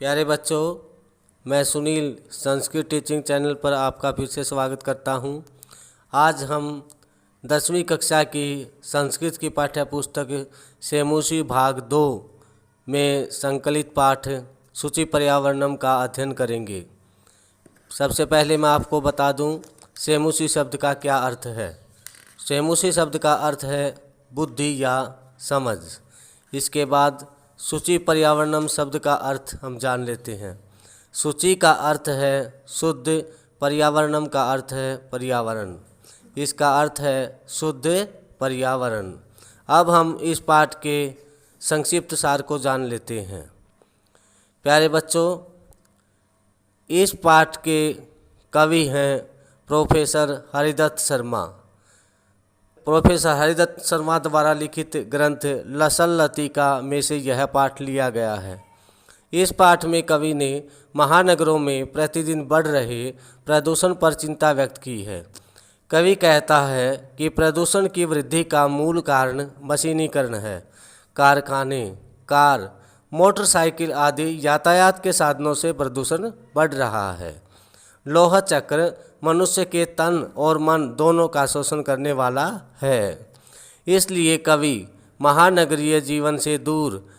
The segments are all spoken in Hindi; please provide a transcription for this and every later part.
प्यारे बच्चों, मैं सुनील संस्कृत टीचिंग चैनल पर आपका फिर से स्वागत करता हूं। आज हम 10वीं कक्षा की संस्कृत की पाठ्य पुस्तक सेमुषी भाग 2 में संकलित पाठ सूचि पर्यावरणम का अध्ययन करेंगे। सबसे पहले मैं आपको बता दूं सेमुषी शब्द का क्या अर्थ है। सेमुषी शब्द का अर्थ है बुद्धि या समझ। इसके बाद सूचि पर्यावरणम शब्द का अर्थ हम जान लेते हैं। सूचि का अर्थ है शुद्ध, पर्यावरणम का अर्थ है पर्यावरण। इसका अर्थ है शुद्ध पर्यावरण। अब हम इस पाठ के संक्षिप्त सार को जान लेते हैं। प्यारे बच्चों, इस पाठ के कवि हैं प्रोफेसर हरिदत्त शर्मा। प्रोफेसर हरिदत्त शर्मा द्वारा लिखित ग्रंथ लसन लतिका में से यह पाठ लिया गया है। इस पाठ में कवि ने महानगरों में प्रतिदिन बढ़ रहे प्रदूषण पर चिंता व्यक्त की है। कवि कहता है कि प्रदूषण की वृद्धि का मूल कारण मशीनीकरण है। कारखाने, कार, मोटरसाइकिल आदि यातायात के साधनों से प्रदूषण बढ़ रहा है। लोह चक्र मनुष्य के तन और मन दोनों का शोषण करने वाला है। इसलिए कवि महानगरीय जीवन से दूर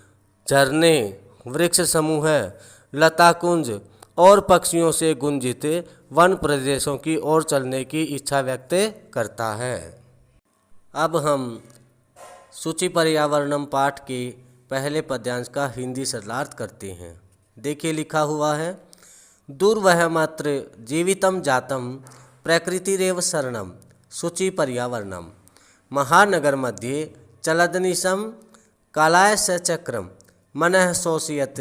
झरने, वृक्ष समूह, लता कुंज और पक्षियों से गुंजित वन प्रदेशों की ओर चलने की इच्छा व्यक्त करता है। अब हम सूचि पर्यावरणम पाठ के पहले पद्यांश का हिंदी शब्दार्थ करते हैं। देखिए, लिखा हुआ है, दुर्वहमत्र जीवितम जातम प्रकृतिरेव शरणम सूचि पर्यावरणम महानगर मध्ये चलदनिशम कालाय स चक्रम मनः शोषयत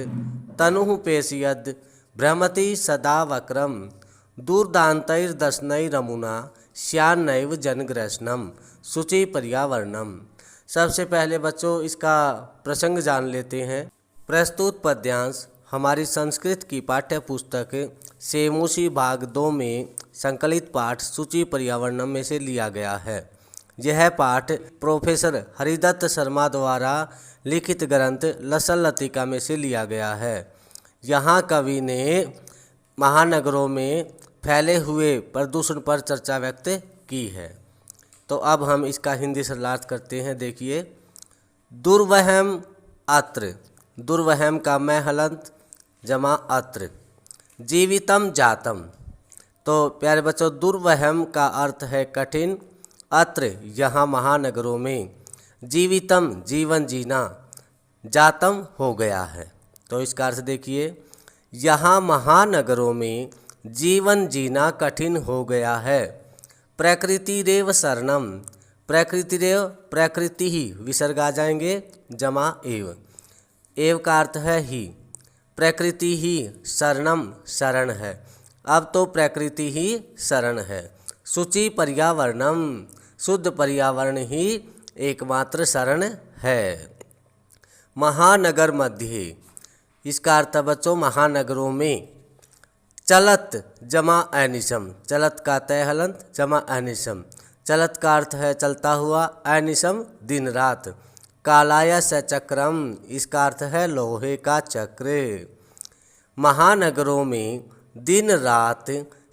तनुः पेशयद भ्रमति सदा वक्रम दूरदान्तैर्दशनैरमुना स्यान्नैव जनग्रसनम सूचि पर्यावरणम। सबसे पहले बच्चों इसका प्रसंग जान लेते हैं। प्रस्तुत पद्यांश हमारी संस्कृत की पाठ्य पुस्तक सेमुषी भाग 2 में संकलित पाठ सूचि पर्यावरणम में से लिया गया है। यह पाठ प्रोफेसर हरिदत्त शर्मा द्वारा लिखित ग्रंथ लसन लतिका में से लिया गया है। यहाँ कवि ने महानगरों में फैले हुए प्रदूषण पर चर्चा व्यक्त की है। तो अब हम इसका हिंदी शब्दार्थ करते हैं। देखिए, दुर्वहम अत्र, दुर्वहम का मैं हलंत जमा अत्र, जीवितम जातम। तो प्यारे बच्चों, दुर्वहम का अर्थ है कठिन, अत्र यहाँ महानगरों में, जीवितम जीवन जीना, जातम हो गया है। तो इसका अर्थ देखिए, यहाँ महानगरों में जीवन जीना कठिन हो गया है। प्रकृतिरेव शरणम, प्रकृतिरेव प्रकृति ही विसर्ग आ जाएंगे, जमा एव, एव का अर्थ है ही, प्रकृति ही शरणम शरण है। अब तो प्रकृति ही शरण है। सूचि पर्यावरणम, शुद्ध पर्यावरण ही एकमात्र शरण है। महानगर मध्य, इसका अर्थ बच्चों महानगरों में, चलत जमा अनिशम, चलत का तय हलंत जमा अनिशम, चलत का अर्थ है चलता हुआ, अनिशम दिन रात, कालाय स चक्रम, इसका अर्थ है लोहे का चक्र। महानगरों में दिन रात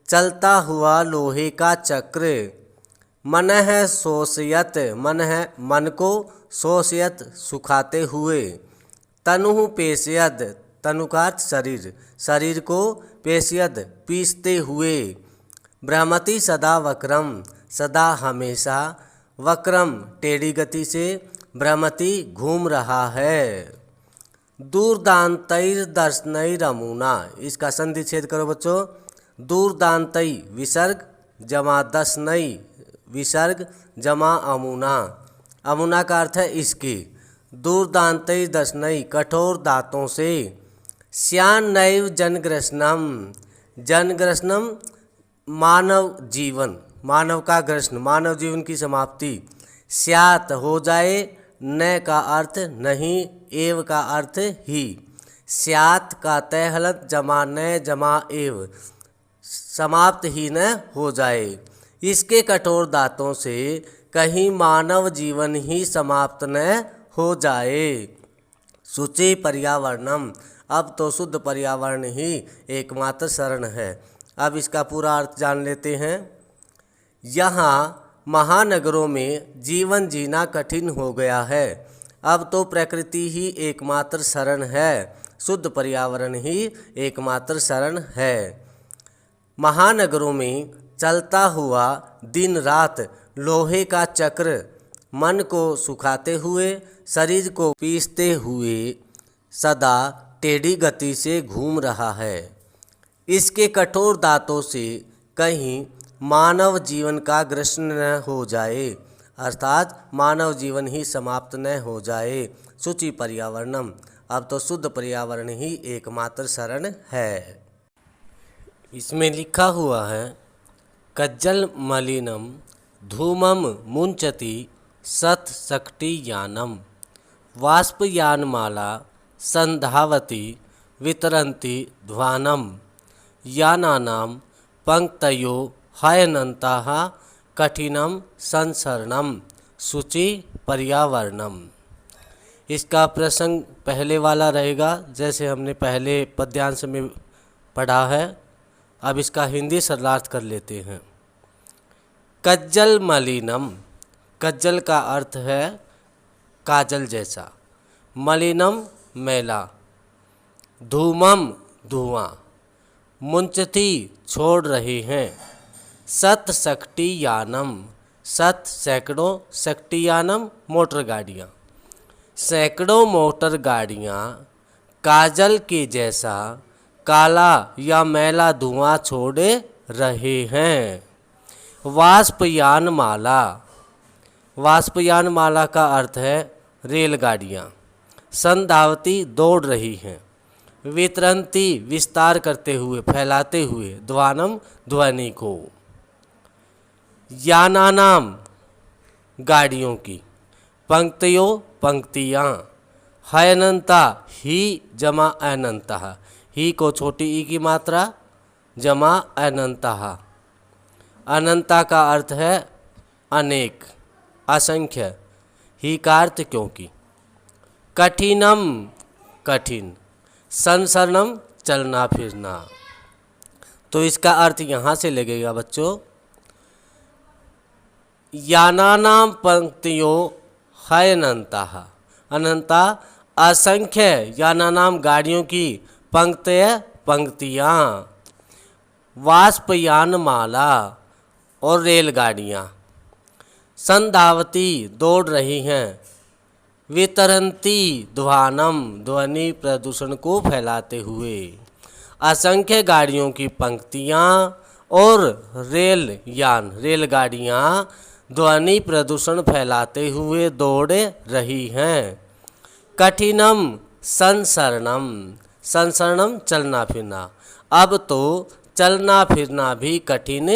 चलता हुआ लोहे का चक्र, मनः शोषयत, मन है मन को, शोषयत सुखाते हुए, तनुः पेशयद, तनु का अर्थ शरीर, शरीर को, पेशयद पीसते हुए, भ्रमति सदा वक्रम, सदा हमेशा, वक्रम टेढ़ी गति से, भ्रमति घूम रहा है। दूरदान्तैर्दशनैरमुना, इसका संधि छेद करो बच्चों। दूरदान्तै विसर्ग जमा दशनई विसर्ग जमा अमुना, अमुना का अर्थ है इसके, दूरदान्तैर्दशनई कठोर दांतों से, स्यान्नैव जनग्रसनम, जनग्रसनम मानव जीवन, मानव का ग्रसन, मानव जीवन की समाप्ति, स्यात हो जाए, न का अर्थ नहीं, एव का अर्थ ही, स्यात का तय हलंत जमा न जमा एव, समाप्त ही न हो जाए। इसके कठोर दांतों से कहीं मानव जीवन ही समाप्त न हो जाए। सूचि पर्यावरणम, अब तो शुद्ध पर्यावरण ही एकमात्र शरण है। अब इसका पूरा अर्थ जान लेते हैं। यहाँ महानगरों में जीवन जीना कठिन हो गया है। अब तो प्रकृति ही एकमात्र शरण है। शुद्ध पर्यावरण ही एकमात्र शरण है। महानगरों में चलता हुआ दिन रात लोहे का चक्र मन को सुखाते हुए, शरीर को पीसते हुए सदा टेढ़ी गति से घूम रहा है। इसके कठोर दांतों से कहीं मानव जीवन का ग्रसन न हो जाए, अर्थात मानव जीवन ही समाप्त न हो जाए। शुचि पर्यावरणम, अब तो शुद्ध पर्यावरण ही एकमात्र शरण है। इसमें लिखा हुआ है कज्जल मलिनम धूमम मुंचति सत शक्तियानम वाष्पयानमाला संधावती वितरन्ति ध्वानम यानानाम पंक्तयो हयनन्ताः कठिनम संसरणम शुचि पर्यावरणम। इसका प्रसंग पहले वाला रहेगा जैसे हमने पहले पद्यांश में पढ़ा है। अब इसका हिंदी सरलार्थ कर लेते हैं। कज्जल मलिनम, कज्जल का अर्थ है काजल जैसा, मलिनम मैला, धूमम धुआं, मुंचती छोड़ रहे हैं, सत शक्तियानम, सत सैकड़ों, शक्तियानम मोटर गाड़ियाँ, सैकड़ों मोटर गाड़ियाँ काजल के जैसा काला या मैला धुआं छोड़े रहे हैं। वाष्पयान माला, वाष्पयान माला का अर्थ है रेलगाड़ियाँ, संधावती दौड़ रही हैं, वितरन्ति विस्तार करते हुए, फैलाते हुए, ध्वानम ध्वनि को, यानानाम गाड़ियों की, पंक्तियों पंक्तियाँ, हयनंता ही जमा अनंता, ही को छोटी ई की मात्रा जमा अनंता, अनंता का अर्थ है अनेक, असंख्य, ही का अर्थ क्योंकि, कठिनम कठिन, संसरणम चलना फिरना। तो इसका अर्थ यहाँ से लगेगा बच्चों, यानानाम पंक्तियों हयनंता, अनंता असंख्य यानानाम गाड़ियों की पंक्तियाँ, वाष्पयान माला और रेलगाड़ियाँ, संधावती दौड़ रही हैं, वितरन्ति ध्वानम ध्वनि प्रदूषण को फैलाते हुए, असंख्य गाड़ियों की पंक्तियाँ और रेलगाड़ियाँ ध्वनि प्रदूषण फैलाते हुए दौड़ रही हैं। कठिनम संसरणम, संसरणम चलना फिरना, अब तो चलना फिरना भी कठिन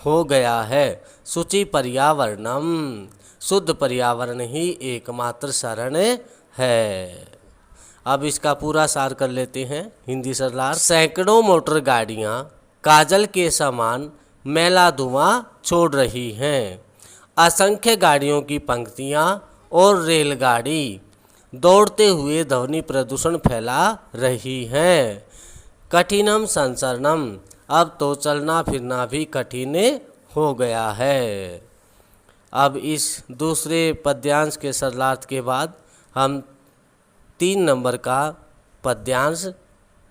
हो गया है। शुचि पर्यावरणम, शुद्ध पर्यावरण ही एकमात्र शरण है। अब इसका पूरा सार कर लेते हैं हिंदी सरलार्थ। सैकड़ों मोटर गाड़ियाँ काजल के समान मैला धुआं छोड़ रही हैं, असंख्य गाड़ियों की पंक्तियाँ और रेलगाड़ी दौड़ते हुए ध्वनि प्रदूषण फैला रही हैं। कठिनम संसरणम, अब तो चलना फिरना भी कठिन हो गया है। अब इस दूसरे पद्यांश के सरलार्थ के बाद हम 3 नंबर का पद्यांश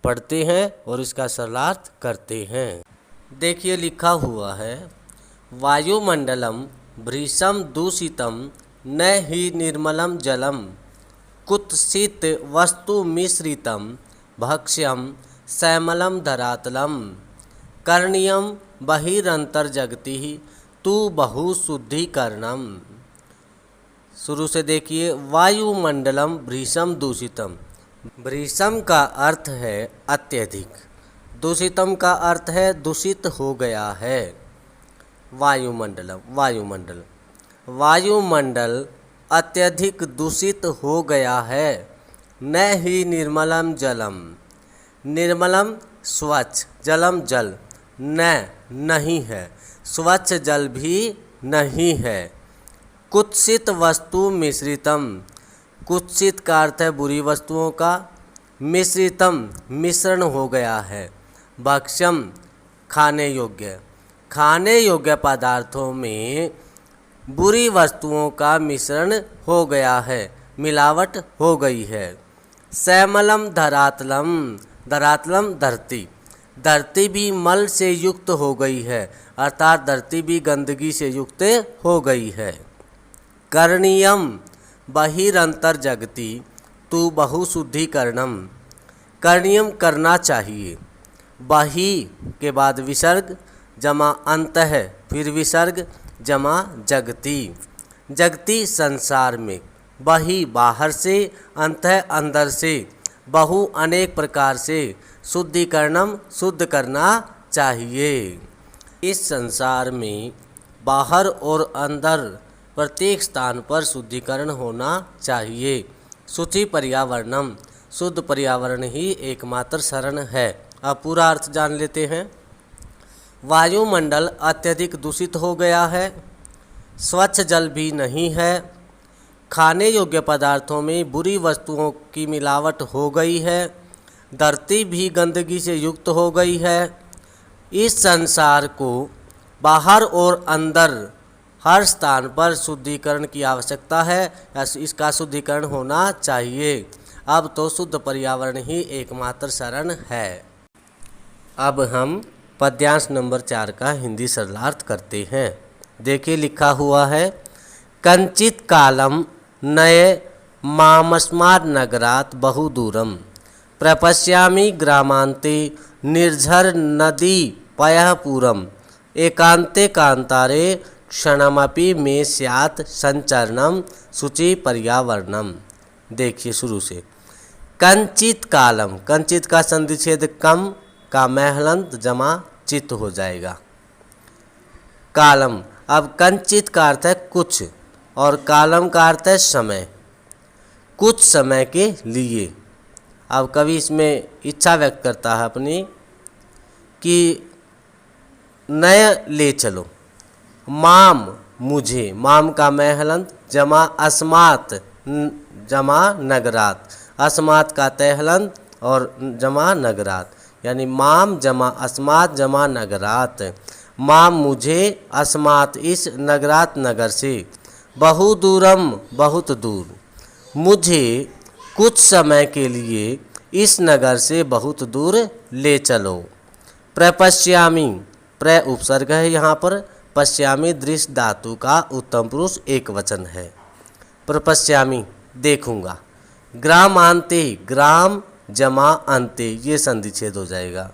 पढ़ते हैं और इसका सरलार्थ करते हैं। देखिए लिखा हुआ है, वायुमंडलम भृशम दूषितम न हि निर्मलम जलम कुत्सित वस्तु मिश्रितम भक्ष्यम श्यामलम धरातलम करणीयम बहिरंतर्जगति तु बहुशुद्धिकरणम। शुरू से देखिए, वायुमंडलम भृशम दूषितम, भृशम का अर्थ है अत्यधिक, दूषितम का अर्थ है दूषित हो गया है। वायुमंडलम, वायुमंडल, वायुमंडल अत्यधिक दूषित हो गया है। न ही निर्मलम जलम, निर्मलम स्वच्छ, जलम जल, न नहीं है, स्वच्छ जल भी नहीं है। कुत्सित वस्तु मिश्रितम, कुत्सित का अर्थ है बुरी वस्तुओं का, मिश्रितम मिश्रण हो गया है। भक्ष्यम खाने योग्य पदार्थों में बुरी वस्तुओं का मिश्रण हो गया है, मिलावट हो गई है। श्यामलम धरातलम धरती भी मल से युक्त हो गई है, अर्थात धरती भी गंदगी से युक्त हो गई है। करणीयम बहिरंतर जगति तु बहुशुद्धिकरणम, करणीयम करना चाहिए। बहि के बाद विसर्ग जमा अंतः फिर विसर्ग जमा जगति संसार में, बहि बाहर से, अंतः अंदर से, बहु अनेक प्रकार से, शुद्धिकरणम शुद्ध करना चाहिए। इस संसार में बाहर और अंदर प्रत्येक स्थान पर शुद्धिकरण होना चाहिए। शुचि पर्यावरणम, शुद्ध पर्यावरण ही एकमात्र शरण है। अब पूरा अर्थ जान लेते हैं। वायुमंडल अत्यधिक दूषित हो गया है, स्वच्छ जल भी नहीं है, खाने योग्य पदार्थों में बुरी वस्तुओं की मिलावट हो गई है, धरती भी गंदगी से युक्त हो गई है। इस संसार को बाहर और अंदर हर स्थान पर शुद्धिकरण की आवश्यकता है, इसका शुद्धिकरण होना चाहिए। अब तो शुद्ध पर्यावरण ही एकमात्र शरण है। अब हम पद्यांश नंबर 4 का हिंदी सरलार्थ करते हैं। देखिए लिखा हुआ है, कंचित कालम नये मामस्माद नगरात बहुदूरम प्रपश्यामि ग्रामांते निर्झर नदी पयःपुरम एकांते कांतारे क्षणमपि मे स्यात् संचरणम शुचि पर्यावरणम। देखिए शुरू से, कंचित कालम, कंचित का संधिच्छेद कम का महलंत जमा चित हो जाएगा। कालम, अब कंचित का अर्थ है कुछ और कालम का अर्थ है समय, कुछ समय के लिए। अब कवि इसमें इच्छा व्यक्त करता है अपनी कि नय ले चलो, माम मुझे, माम का महलंत जमा अस्मात जमा नगरात, अस्मात का तहलंत और जमा नगरात, यानी माम जमा अस्मात जमा नगरात, माम मुझे, अस्मात इस, नगरात नगर से, बहुदूरम बहुत दूर, मुझे कुछ समय के लिए इस नगर से बहुत दूर ले चलो। प्रपश्यामि, प्र उपसर्ग है यहाँ पर, पश्यामि दृश्य धातु का उत्तम पुरुष एक वचन है। प्रपश्यामि देखूंगा, ग्रामांते, ग्राम जमा अंते, ये संधिच्छेद हो जाएगा,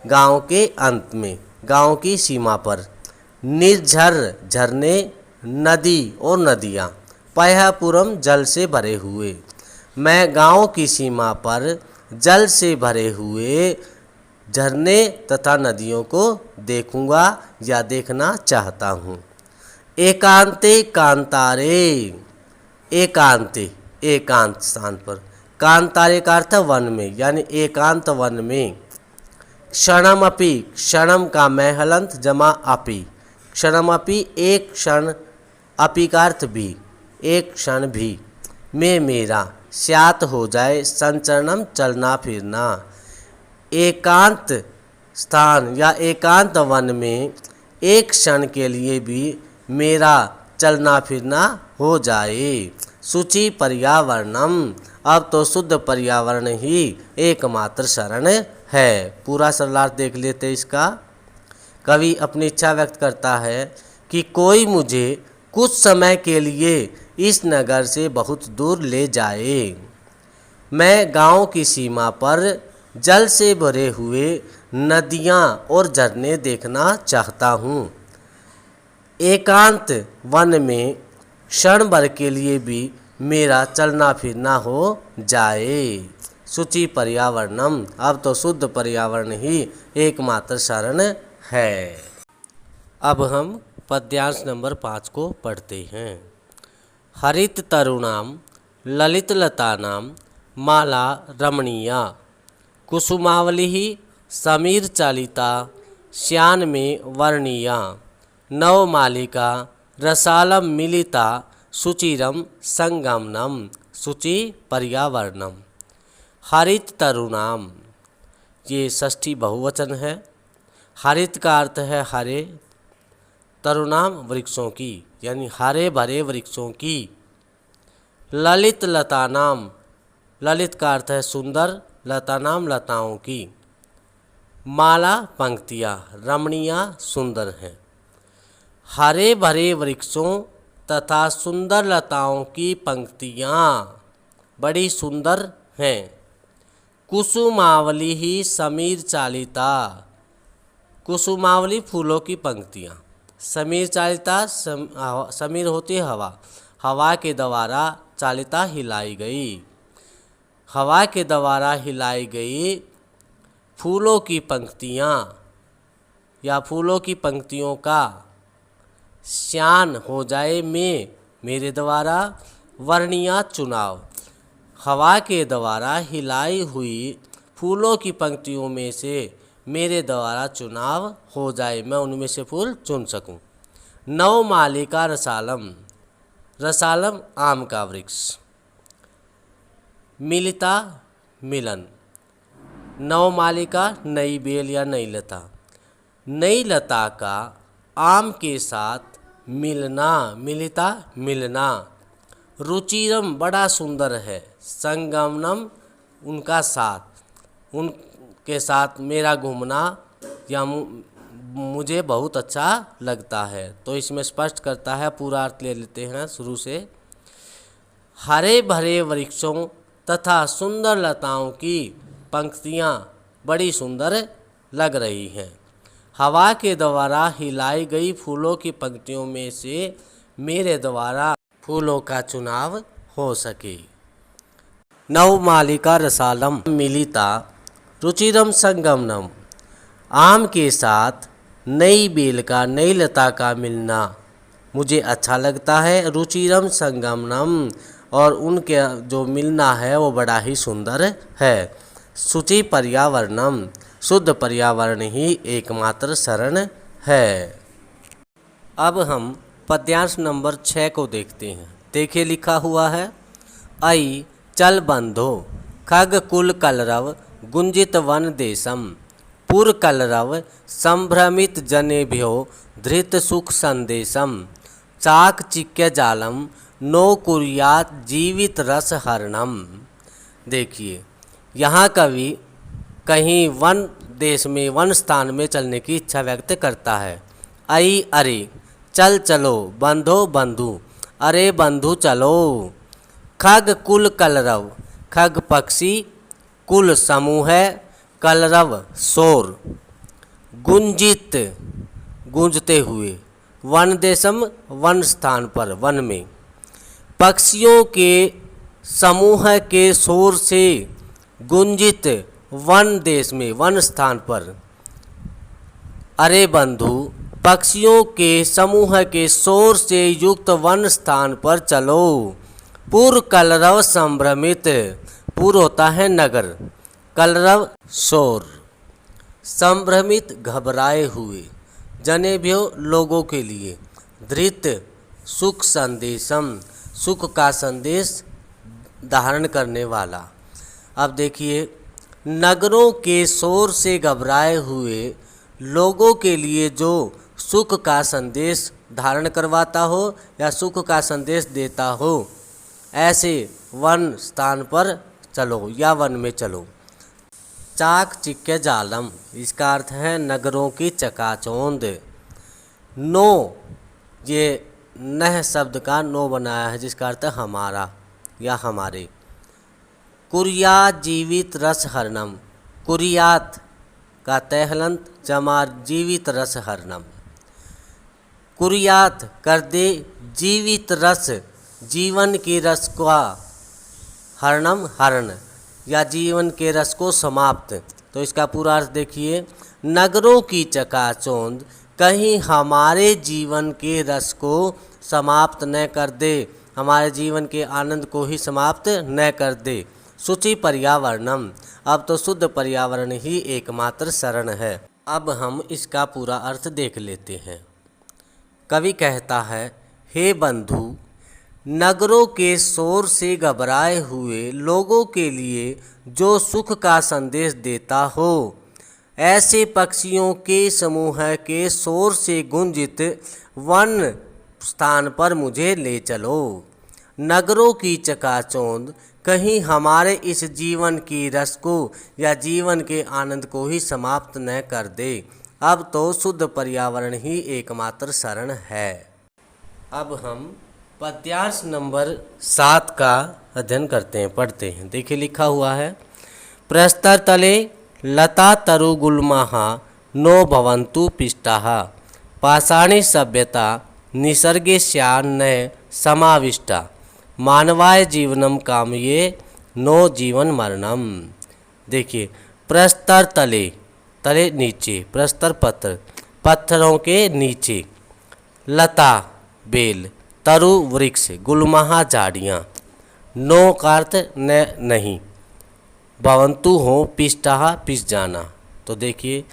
गांव के अंत में, गांव की सीमा पर, निर्झर झरने, नदी और नदियाँ, पयःपुरम जल से भरे हुए, मैं गांव की सीमा पर जल से भरे हुए झरने तथा नदियों को देखूंगा या देखना चाहता हूँ। एकांते कांतारे, एकांते एकांत स्थान पर, कांतारे का अर्थ वन में, यानी एकांत वन में, क्षणमपि, क्षणम का महलंत जमा अपि, क्षणमपि एक क्षण, अपि का अर्थ भी, एक क्षण भी, में मेरा, स्यात् हो जाए, संचरणम चलना फिरना, एकांत स्थान या एकांत वन में एक क्षण के लिए भी मेरा चलना फिरना हो जाए। शुचि पर्यावरणम, अब तो शुद्ध पर्यावरण ही एकमात्र शरण है। पूरा सरलार्थ देख लेते इसका। कवि अपनी इच्छा व्यक्त करता है कि कोई मुझे कुछ समय के लिए इस नगर से बहुत दूर ले जाए, मैं गांव की सीमा पर जल से भरे हुए नदियां और झरने देखना चाहता हूँ। एकांत वन में क्षण भर के लिए भी मेरा चलना फिरना हो जाए। शुचि पर्यावरणम, अब तो शुद्ध पर्यावरण ही एकमात्र शरण है। अब हम पद्यांश नंबर 5 को पढ़ते हैं। हरित तरुणाम ललित लतानाम माला रमणीया कुसुमावली समीर चालिता श्यान में वर्णीया नवमालिका रसालम मिलिता शुचिरम संगमनम शुचि पर्यावरणम। हरित तरुणाम, ये षष्ठी बहुवचन है। हरित का अर्थ है हरे, तरुणाम वृक्षों की, यानी हरे भरे वृक्षों की। ललित लतानाम, ललित का अर्थ है सुंदर, लतानाम लताओं की। माला पंक्तियाँ, रमणीया सुंदर हैं। हरे भरे वृक्षों तथा सुंदर लताओं की पंक्तियाँ बड़ी सुंदर हैं। कुसुमावली ही समीर चालिता, कुसुमावली फूलों की पंक्तियाँ। समीर चालिता, समीर होती है हवा, हवा के द्वारा चालिता हिलाई गई, हवा के द्वारा हिलाई गई फूलों की पंक्तियाँ या फूलों की पंक्तियों का श्यान हो जाए में मेरे द्वारा वर्णिया चुनाव। हवा के द्वारा हिलाई हुई फूलों की पंक्तियों में से मेरे द्वारा चुनाव हो जाए, मैं उनमें से फूल चुन सकूं। नवमालिका रसालम, रसालम आम का वृक्ष। मिलिता मिलन, नवमालिका नई बेल या नई लता, नई लता का आम के साथ मिलना, मिलिता मिलना। रुचिरम बड़ा सुंदर है, संगमनम उनका साथ, उनके साथ मेरा घूमना या मुझे बहुत अच्छा लगता है। तो इसमें स्पष्ट करता है, पूरा अर्थ ले लेते हैं शुरू से। हरे भरे वृक्षों तथा सुंदर लताओं की पंक्तियाँ बड़ी सुंदर लग रही हैं। हवा के द्वारा हिलाई गई फूलों की पंक्तियों में से मेरे द्वारा फूलों का चुनाव हो सके। नवमालिका रसालम मिलिता रुचिरम संगमनम, आम के साथ नई बेल का, नई लता का मिलना मुझे अच्छा लगता है। रुचिरम संगमनम, और उनके जो मिलना है वो बड़ा ही सुंदर है। शुचि पर्यावरणम, शुद्ध पर्यावरण ही एकमात्र शरण है। अब हम पद्यांश नंबर 6 को देखते हैं। देखिए लिखा हुआ है, आई चल बंधो खग कुल कलरव गुंजित वन देशम, पुर कलरव संभ्रमित जनेभ्यो धृत सुख संदेशम, चाक चिक्य जालम नो कुर्यात जीवित रस हरणम। देखिए यहाँ कवि कहीं वन देश में, वन स्थान में चलने की इच्छा व्यक्त करता है। आई अरे, चल चलो, बंधो बंधु, अरे बंधु चलो। खग कुल कलरव, खग पक्षी, कुल समूह है, कलरव शोर, गुंजित गूंजते हुए, वन देशम वन स्थान पर, वन में, पक्षियों के समूह के शोर से गुंजित वन देश में, वन स्थान पर। अरे बंधु, पक्षियों के समूह के शोर से युक्त वन स्थान पर चलो। पुर कलरव संभ्रमित, पुर होता है नगर, कलरव शोर, संभ्रमित घबराए हुए, जनेभ्यो लोगों के लिए, धृत सुख संदेशम सुख का संदेश धारण करने वाला। अब देखिए, नगरों के शोर से घबराए हुए लोगों के लिए जो सुख का संदेश धारण करवाता हो या सुख का संदेश देता हो, ऐसे वन स्थान पर चलो या वन में चलो। चाक चिक्य जालम, इसका अर्थ है नगरों की चकाचौंध। नो, ये नह शब्द का नो बनाया है जिसका अर्थ है हमारा या हमारे। कुर्यात जीवित रस हरणम, कुर्यात का तहलंत जमा जीवित रस हरणम। कुर्यात कर दे जीवित रस, जीवन के रस का, हरणम हरण या जीवन के रस को समाप्त। तो इसका पूरा अर्थ देखिए, नगरों की चकाचौंध कहीं हमारे जीवन के रस को समाप्त न कर दे, हमारे जीवन के आनंद को ही समाप्त न कर दे। शुचि पर्यावरणम, अब तो शुद्ध पर्यावरण ही एकमात्र शरण है। अब हम इसका पूरा अर्थ देख लेते हैं। कवि कहता है, हे बंधु, नगरों के शोर से घबराए हुए लोगों के लिए जो सुख का संदेश देता हो। ऐसे पक्षियों के समूह के शोर से गुंजित वन स्थान पर मुझे ले चलो। नगरों की चकाचौंध कहीं हमारे इस जीवन की रस को या जीवन के आनंद को ही समाप्त न कर दे। अब तो शुद्ध पर्यावरण ही एकमात्र शरण है। अब हम पद्यांश नंबर 7 का अध्ययन करते हैं, पढ़ते हैं। देखिए लिखा हुआ है, प्रस्तर तले लता तरु गुल्माहा नो भवन्तु पिष्टाः पाषाणी सभ्यता निसर्गे स्यान्न समाविष्टा मानवाय जीवनम कामये नो जीवन मरणम। देखिए प्रस्तर तले, तले नीचे, प्रस्तर पत्र, पत्थरों के नीचे, लता बेल, तरु वृक्ष, गुलमहा झाड़ियाँ, नो का अर्थ न नहीं, भवन्तु हो पिष्टाः पिस जाना। तो देखिए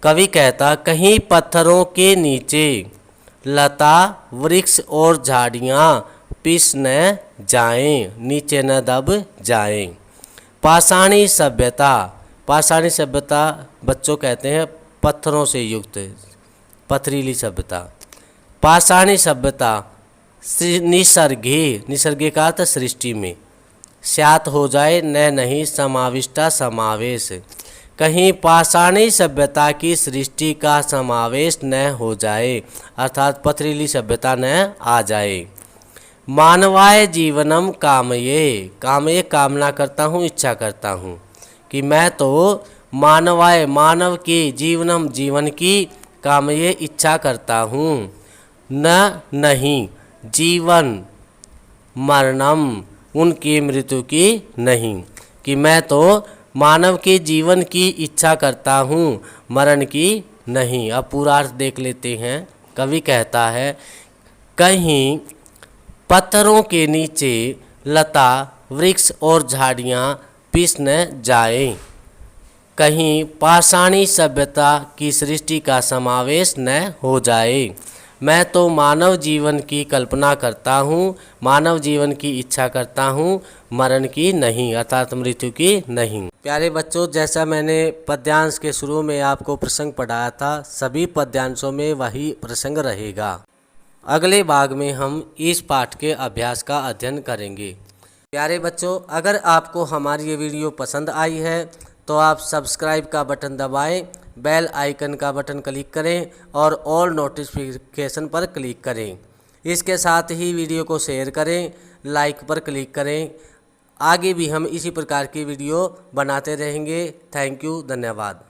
कवि कहता कहीं पत्थरों के नीचे लता वृक्ष और झाड़ियाँ पिस न जाएं, नीचे न दब जाएं। पाषाणी सभ्यता, पाषाणी सभ्यता बच्चों कहते हैं पत्थरों से युक्त, पथरीली सभ्यता। पाषाणी सभ्यता निसर्गे, निसर्गे का अर्थ सृष्टि में, स्यात हो जाए न नहीं, समाविष्टा समावेश, कहीं पाषाणी सभ्यता की सृष्टि का समावेश न हो जाए, अर्थात पथरीली सभ्यता न आ जाए। मानवाय जीवनम कामये, कामये कामना करता हूँ, इच्छा करता हूँ कि मैं तो मानवाय मानव की जीवनम जीवन की कामये इच्छा करता हूँ, न नहीं जीवन मरणम उनकी मृत्यु की नहीं, कि मैं तो मानव के जीवन की इच्छा करता हूँ, मरण की नहीं। अब पूरा अर्थ देख लेते हैं। कवि कहता है कहीं पत्थरों के नीचे लता वृक्ष और झाड़ियाँ पिस न जाएं, कहीं पाषाणी सभ्यता की सृष्टि का समावेश न हो जाए। मैं तो मानव जीवन की कल्पना करता हूँ, मानव जीवन की इच्छा करता हूँ, मरण की नहीं, अर्थात मृत्यु की नहीं। प्यारे बच्चों, जैसा मैंने पद्यांश के शुरू में आपको प्रसंग पढ़ाया था, सभी पद्यांशों में वही प्रसंग रहेगा। अगले भाग में हम इस पाठ के अभ्यास का अध्ययन करेंगे। प्यारे बच्चों, अगर आपको हमारी ये वीडियो पसंद आई है तो आप सब्सक्राइब का बटन दबाएं, बेल आइकन का बटन क्लिक करें और ऑल नोटिफिकेशन पर क्लिक करें। इसके साथ ही वीडियो को शेयर करें, लाइक पर क्लिक करें। आगे भी हम इसी प्रकार की वीडियो बनाते रहेंगे। थैंक यू, धन्यवाद।